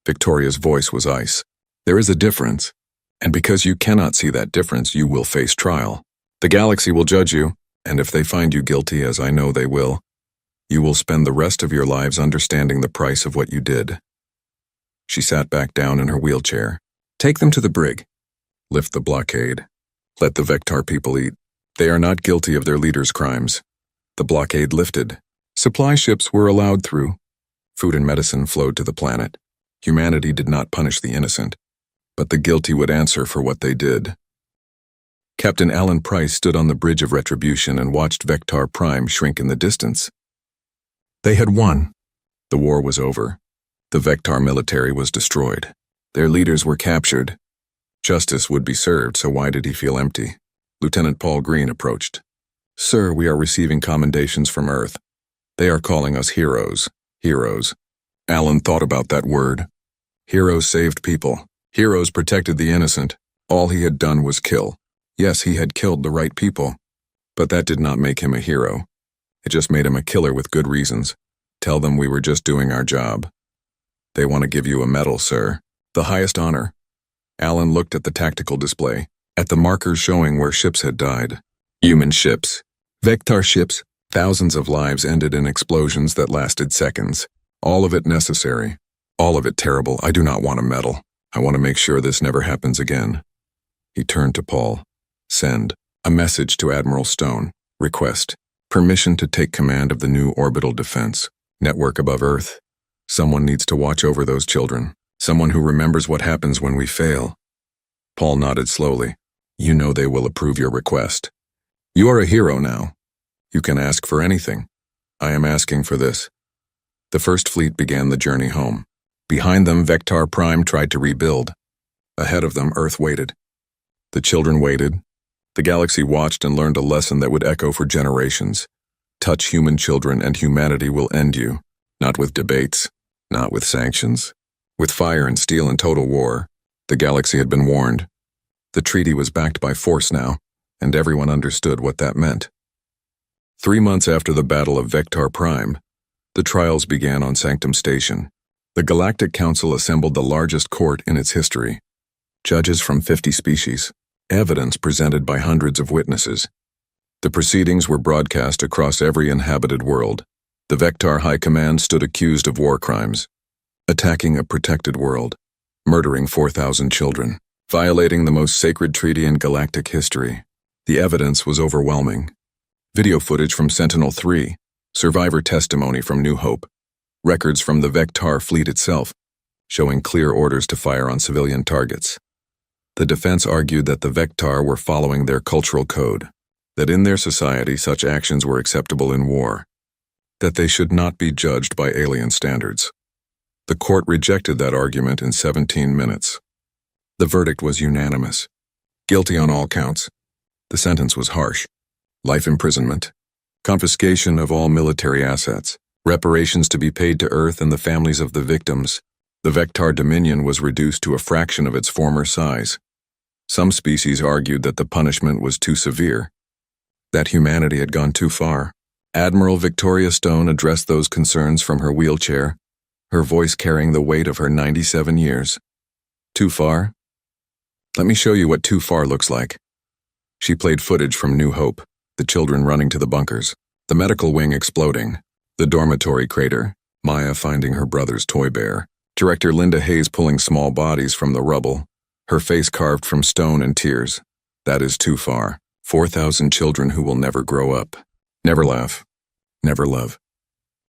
Victoria's voice was ice. There is a difference. And because you cannot see that difference, you will face trial. The galaxy will judge you, and if they find you guilty, as I know they will, you will spend the rest of your lives understanding the price of what you did. She sat back down in her wheelchair. Take them to the brig. Lift the blockade. Let the Vectar people eat. They are not guilty of their leader's crimes. The blockade lifted. Supply ships were allowed through. Food and medicine flowed to the planet. Humanity did not punish the innocent, but the guilty would answer for what they did. Captain Alan Price stood on the Bridge of Retribution and watched Vectar Prime shrink in the distance. They had won. The war was over. The Vectar military was destroyed. Their leaders were captured. Justice would be served, so why did he feel empty? Lieutenant Paul Green approached. Sir, we are receiving commendations from Earth. They are calling us heroes. Heroes. Alan thought about that word. Heroes saved people. Heroes protected the innocent. All he had done was kill. Yes, he had killed the right people. But that did not make him a hero. It just made him a killer with good reasons. Tell them we were just doing our job. They want to give you a medal, sir. The highest honor. Alan looked at the tactical display, at the markers showing where ships had died. Human ships. Vectar ships. Thousands of lives ended in explosions that lasted seconds. All of it necessary. All of it terrible. I do not want a medal. I want to make sure this never happens again. He turned to Paul. Send. A message to Admiral Stone. Request. Permission to take command of the new orbital defense. Network above Earth. Someone needs to watch over those children. Someone who remembers what happens when we fail. Paul nodded slowly. You know they will approve your request. You are a hero now. You can ask for anything. I am asking for this. The First Fleet began the journey home. Behind them, Vectar Prime tried to rebuild. Ahead of them, Earth waited. The children waited. The galaxy watched and learned a lesson that would echo for generations. Touch human children and humanity will end you. Not with debates, not with sanctions. With fire and steel and total war. The galaxy had been warned. The treaty was backed by force now, and everyone understood what that meant. 3 months after the Battle of Vectar Prime, the trials began on Sanctum Station. The Galactic Council assembled the largest court in its history. Judges from 50 species. Evidence presented by hundreds of witnesses. The proceedings were broadcast across every inhabited world. The Vectar High Command stood accused of war crimes. Attacking a protected world. Murdering 4,000 children. Violating the most sacred treaty in galactic history. The evidence was overwhelming. Video footage from Sentinel-3, survivor testimony from New Hope, records from the Vectar fleet itself, showing clear orders to fire on civilian targets. The defense argued that the Vectar were following their cultural code, that in their society such actions were acceptable in war, that they should not be judged by alien standards. The court rejected that argument in 17 minutes. The verdict was unanimous. Guilty on all counts. The sentence was harsh. Life imprisonment, confiscation of all military assets, reparations to be paid to Earth and the families of the victims. The Vectar Dominion was reduced to a fraction of its former size. Some species argued that the punishment was too severe, that humanity had gone too far. Admiral Victoria Stone addressed those concerns from her wheelchair, her voice carrying the weight of her 97 years. Too far? Let me show you what too far looks like. She played footage from New Hope. The children running to the bunkers, the medical wing exploding, the dormitory crater, Maya finding her brother's toy bear, director Linda Hayes pulling small bodies from the rubble, her face carved from stone and tears. That is too far. 4,000 children who will never grow up. Never laugh. Never love.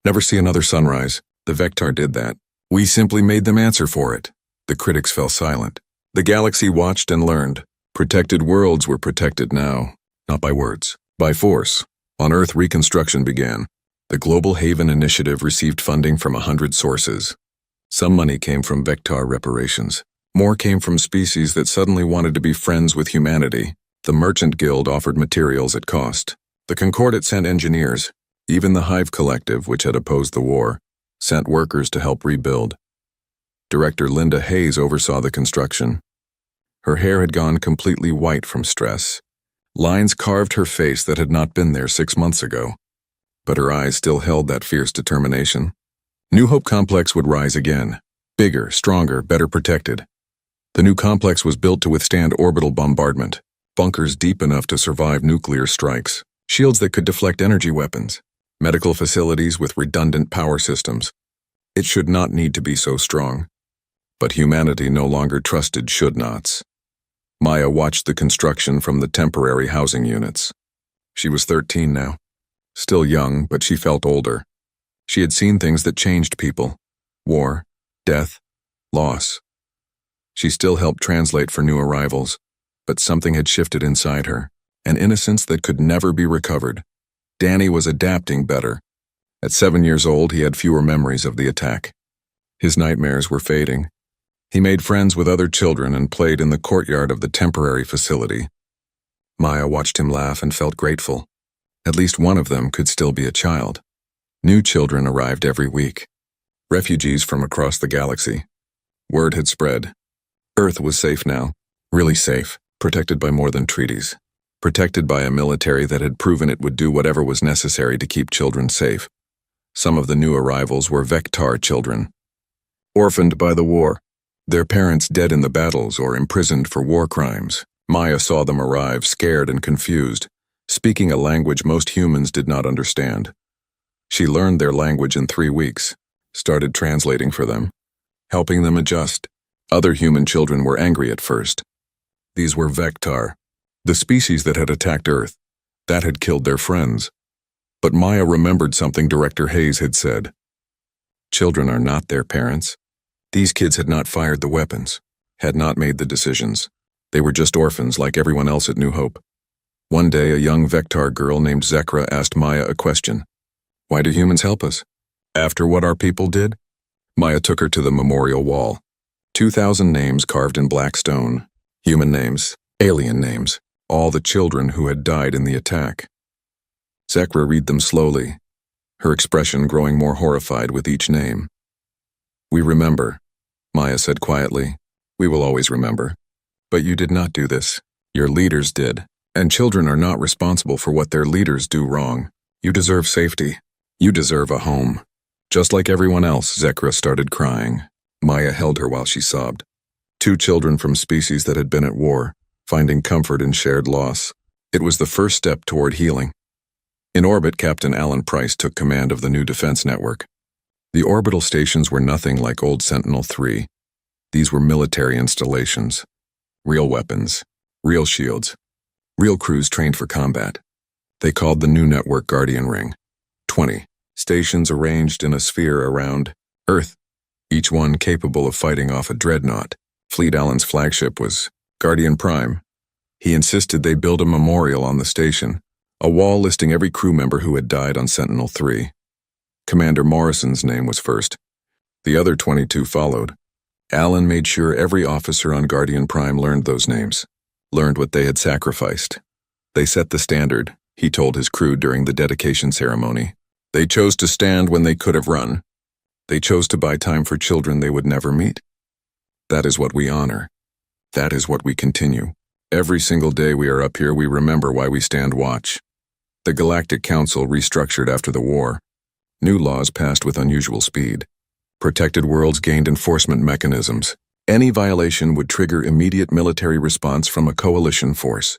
Never see another sunrise. The Vectar did that. We simply made them answer for it. The critics fell silent. The galaxy watched and learned. Protected worlds were protected now, not by words, by force. On Earth, reconstruction began. The Global Haven Initiative received funding from 100 sources. Some money came from Vectar reparations. More came from species that suddenly wanted to be friends with humanity. The Merchant Guild offered materials at cost. The Concordat sent engineers. Even the Hive Collective, which had opposed the war, sent workers to help rebuild. Director Linda Hayes oversaw the construction. Her hair had gone completely white from stress. Lines carved her face that had not been there 6 months ago. But her eyes still held that fierce determination. New Hope Complex would rise again. Bigger, stronger, better protected. The new complex was built to withstand orbital bombardment. Bunkers deep enough to survive nuclear strikes. Shields that could deflect energy weapons. Medical facilities with redundant power systems. It should not need to be so strong. But humanity no longer trusted should-nots. Maya watched the construction from the temporary housing units. She was 13 now. Still young, but she felt older. She had seen things that changed people. War, death, loss. She still helped translate for new arrivals, but something had shifted inside her, an innocence that could never be recovered. Danny was adapting better. At 7 years old, he had fewer memories of the attack. His nightmares were fading. He made friends with other children and played in the courtyard of the temporary facility. Maya watched him laugh and felt grateful. At least one of them could still be a child. New children arrived every week. Refugees from across the galaxy. Word had spread. Earth was safe now. Really safe. Protected by more than treaties. Protected by a military that had proven it would do whatever was necessary to keep children safe. Some of the new arrivals were Vectar children. Orphaned by the war. Their parents dead in the battles or imprisoned for war crimes. Maya saw them arrive, scared and confused, speaking a language most humans did not understand. She learned their language in 3 weeks, started translating for them, helping them adjust. Other human children were angry at first. These were Vectar, the species that had attacked Earth, that had killed their friends. But Maya remembered something Director Hayes had said. Children are not their parents. These kids had not fired the weapons, had not made the decisions. They were just orphans like everyone else at New Hope. One day, a young Vectar girl named Zekra asked Maya a question. Why do humans help us? After what our people did? Maya took her to the memorial wall. 2,000 names carved in black stone. Human names, alien names, all the children who had died in the attack. Zekra read them slowly, her expression growing more horrified with each name. We remember, Maya said quietly. We will always remember. But you did not do this. Your leaders did. And children are not responsible for what their leaders do wrong. You deserve safety. You deserve a home. Just like everyone else, Zekra started crying. Maya held her while she sobbed. 2 children from species that had been at war, finding comfort in shared loss. It was the first step toward healing. In orbit, Captain Alan Price took command of the new defense network. The orbital stations were nothing like old Sentinel-3. These were military installations. Real weapons, real shields, real crews trained for combat. They called the new network Guardian Ring. 20 stations arranged in a sphere around Earth, each one capable of fighting off a dreadnought. Fleet Allen's flagship was Guardian Prime. He insisted they build a memorial on the station, a wall listing every crew member who had died on Sentinel-3. Commander Morrison's name was first. The other 22 followed. Allen made sure every officer on Guardian Prime learned those names, learned what they had sacrificed. They set the standard, he told his crew during the dedication ceremony. They chose to stand when they could have run. They chose to buy time for children they would never meet. That is what we honor. That is what we continue. Every single day we are up here, we remember why we stand watch. The Galactic Council restructured after the war. New laws passed with unusual speed. Protected worlds gained enforcement mechanisms. Any violation would trigger immediate military response from a coalition force.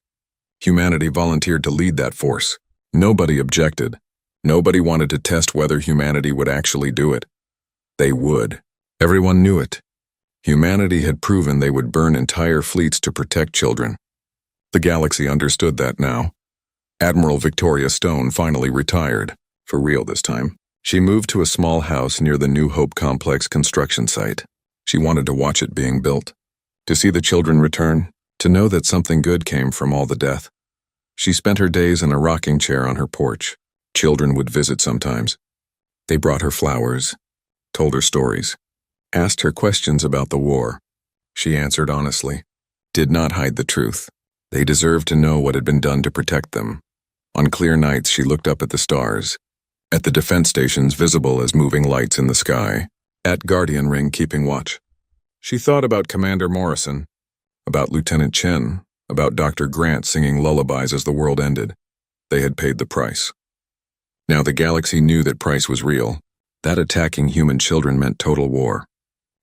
Humanity volunteered to lead that force. Nobody objected. Nobody wanted to test whether humanity would actually do it. They would. Everyone knew it. Humanity had proven they would burn entire fleets to protect children. The galaxy understood that now. Admiral Victoria Stone finally retired. For real this time. She moved to a small house near the New Hope Complex construction site. She wanted to watch it being built, to see the children return, to know that something good came from all the death. She spent her days in a rocking chair on her porch. Children would visit sometimes. They brought her flowers, told her stories, asked her questions about the war. She answered honestly, did not hide the truth. They deserved to know what had been done to protect them. On clear nights, she looked up at the stars, at the defense stations visible as moving lights in the sky, at Guardian Ring keeping watch. She thought about Commander Morrison, about Lieutenant Chen, about Dr. Grant singing lullabies as the world ended. They had paid the price. Now the galaxy knew that price was real, that attacking human children meant total war,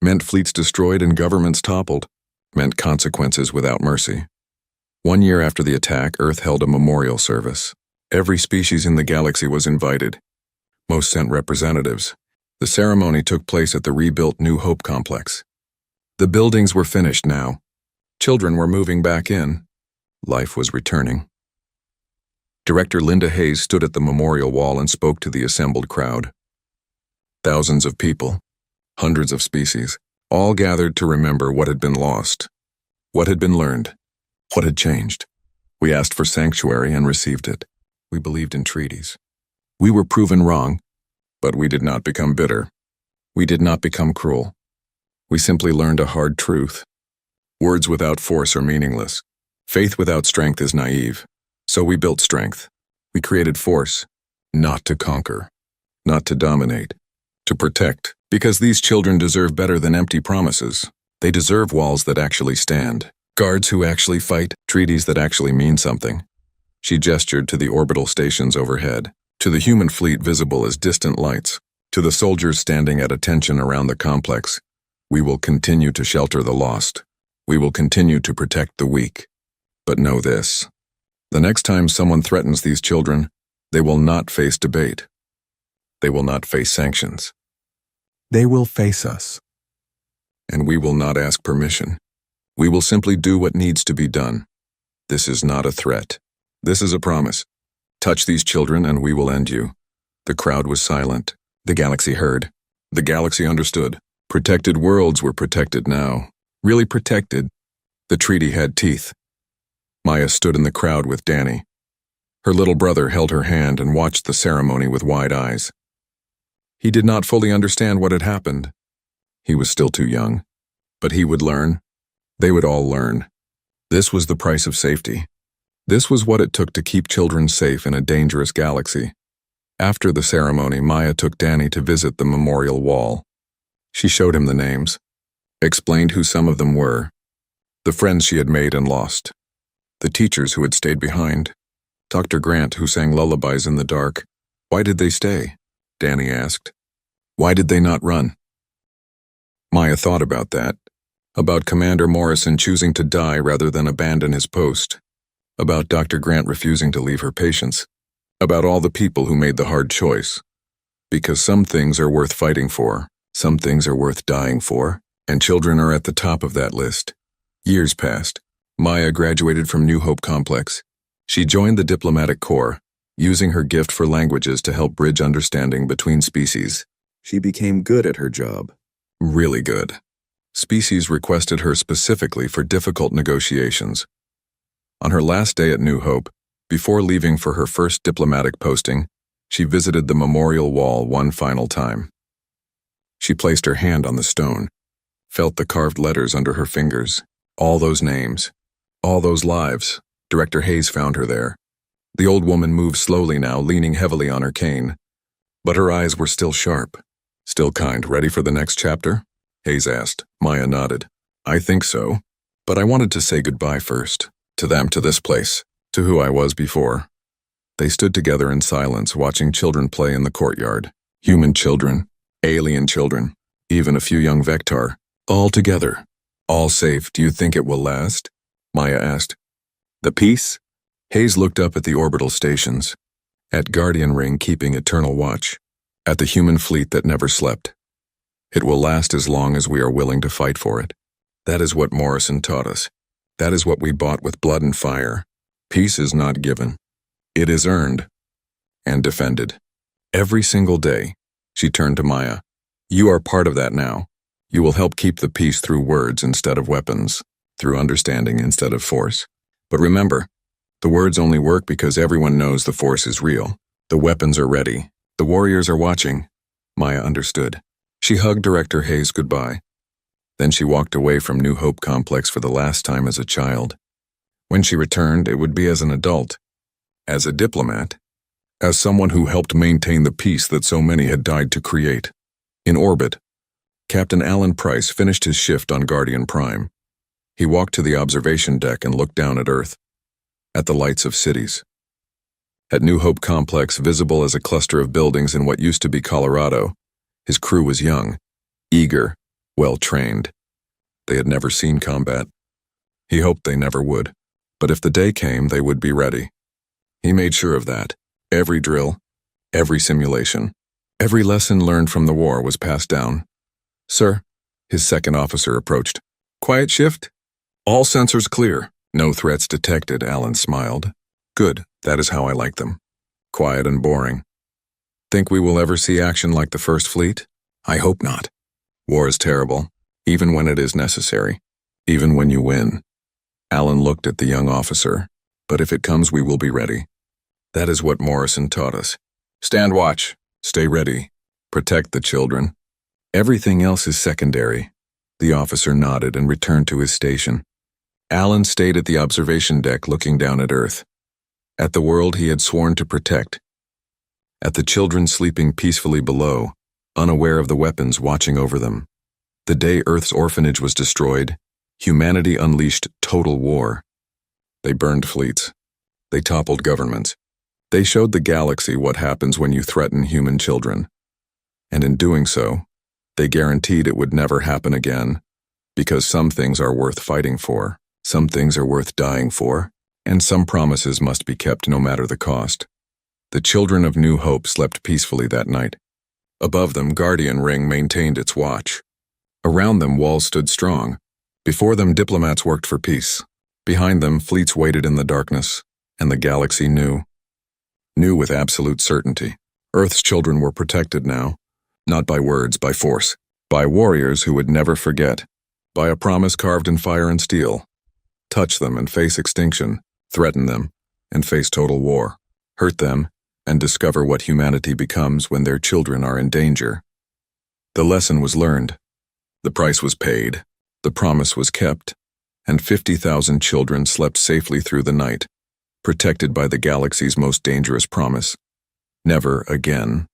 meant fleets destroyed and governments toppled, meant consequences without mercy. 1 year after the attack, Earth held a memorial service. Every species in the galaxy was invited. Most sent representatives. The ceremony took place at the rebuilt New Hope Complex. The buildings were finished now. Children were moving back in. Life was returning. Director Linda Hayes stood at the memorial wall and spoke to the assembled crowd. Thousands of people, hundreds of species, all gathered to remember what had been lost, what had been learned, what had changed. We asked for sanctuary and received it. We believed in treaties. We were proven wrong, but we did not become bitter. We did not become cruel. We simply learned a hard truth. Words without force are meaningless. Faith without strength is naive. So we built strength. We created force, not to conquer, not to dominate, to protect, because these children deserve better than empty promises. They deserve walls that actually stand, guards who actually fight, treaties that actually mean something. She gestured to the orbital stations overhead, to the human fleet visible as distant lights, to the soldiers standing at attention around the complex. We will continue to shelter the lost. We will continue to protect the weak. But know this. The next time someone threatens these children, they will not face debate. They will not face sanctions. They will face us. And we will not ask permission. We will simply do what needs to be done. This is not a threat. This is a promise. Touch these children and we will end you. The crowd was silent. The galaxy heard. The galaxy understood. Protected worlds were protected now. Really protected. The treaty had teeth. Maya stood in the crowd with Danny. Her little brother held her hand and watched the ceremony with wide eyes. He did not fully understand what had happened. He was still too young. But he would learn. They would all learn. This was the price of safety. This was what it took to keep children safe in a dangerous galaxy. After the ceremony, Maya took Danny to visit the memorial wall. She showed him the names, explained who some of them were, the friends she had made and lost, the teachers who had stayed behind, Dr. Grant who sang lullabies in the dark. Why did they stay? Danny asked. Why did they not run? Maya thought about that, about Commander Morrison choosing to die rather than abandon his post, about Dr. Grant refusing to leave her patients, about all the people who made the hard choice. Because some things are worth fighting for, some things are worth dying for, and children are at the top of that list. Years passed. Maya graduated from New Hope Complex. She joined the diplomatic corps, using her gift for languages to help bridge understanding between species. She became good at her job. Really good. Species requested her specifically for difficult negotiations. On her last day at New Hope, before leaving for her first diplomatic posting, she visited the memorial wall one final time. She placed her hand on the stone, felt the carved letters under her fingers, all those names, all those lives. Director Hayes found her there. The old woman moved slowly now, leaning heavily on her cane. But her eyes were still sharp, still kind. Ready for the next chapter? Hayes asked. Maya nodded. I think so. But I wanted to say goodbye first. To them, to this place, to who I was before. They stood together in silence, watching children play in the courtyard. Human children, alien children, even a few young Vectar. All together. All safe. Do you think it will last? Maya asked. The peace? Hayes looked up at the orbital stations, at Guardian Ring keeping eternal watch, at the human fleet that never slept. It will last as long as we are willing to fight for it. That is what Morrison taught us. That is what we bought with blood and fire. Peace is not given. It is earned and defended. Every single day. She turned to Maya. You are part of that now. You will help keep the peace through words instead of weapons, through understanding instead of force. But remember, the words only work because everyone knows the force is real. The weapons are ready. The warriors are watching. Maya understood. She hugged Director Hayes goodbye. Then she walked away from New Hope Complex for the last time as a child. When she returned, it would be as an adult, as a diplomat, as someone who helped maintain the peace that so many had died to create. In orbit, Captain Alan Price finished his shift on Guardian Prime. He walked to the observation deck and looked down at Earth, at the lights of cities. At New Hope Complex, visible as a cluster of buildings in what used to be Colorado, his crew was young, eager, well-trained. They had never seen combat. He hoped they never would, but if the day came, they would be ready. He made sure of that. Every drill, every simulation, every lesson learned from the war was passed down. Sir, his second officer approached. Quiet shift? All sensors clear. No threats detected, Alan smiled. Good, that is how I like them. Quiet and boring. Think we will ever see action like the First Fleet? I hope not. War is terrible, even when it is necessary, even when you win. Alan looked at the young officer. But if it comes, we will be ready. That is what Morrison taught us. Stand watch, stay ready, protect the children. Everything else is secondary. The officer nodded and returned to his station. Alan stayed at the observation deck looking down at Earth, at the world he had sworn to protect, at the children sleeping peacefully below, unaware of the weapons watching over them. The day Earth's orphanage was destroyed, humanity unleashed total war. They burned fleets. They toppled governments. They showed the galaxy what happens when you threaten human children. And in doing so, they guaranteed it would never happen again, because some things are worth fighting for, some things are worth dying for, and some promises must be kept no matter the cost. The children of New Hope slept peacefully that night. Above them, Guardian Ring maintained its watch. Around them, walls stood strong. Before them, diplomats worked for peace. Behind them, fleets waited in the darkness, and the galaxy knew with absolute certainty. Earth's children were protected now, not by words, by force, by warriors who would never forget, by a promise carved in fire and steel. Touch them and face extinction, threaten them and face total war, hurt them and discover what humanity becomes when their children are in danger. The lesson was learned, the price was paid, the promise was kept, and 50,000 children slept safely through the night, protected by the galaxy's most dangerous promise. Never again.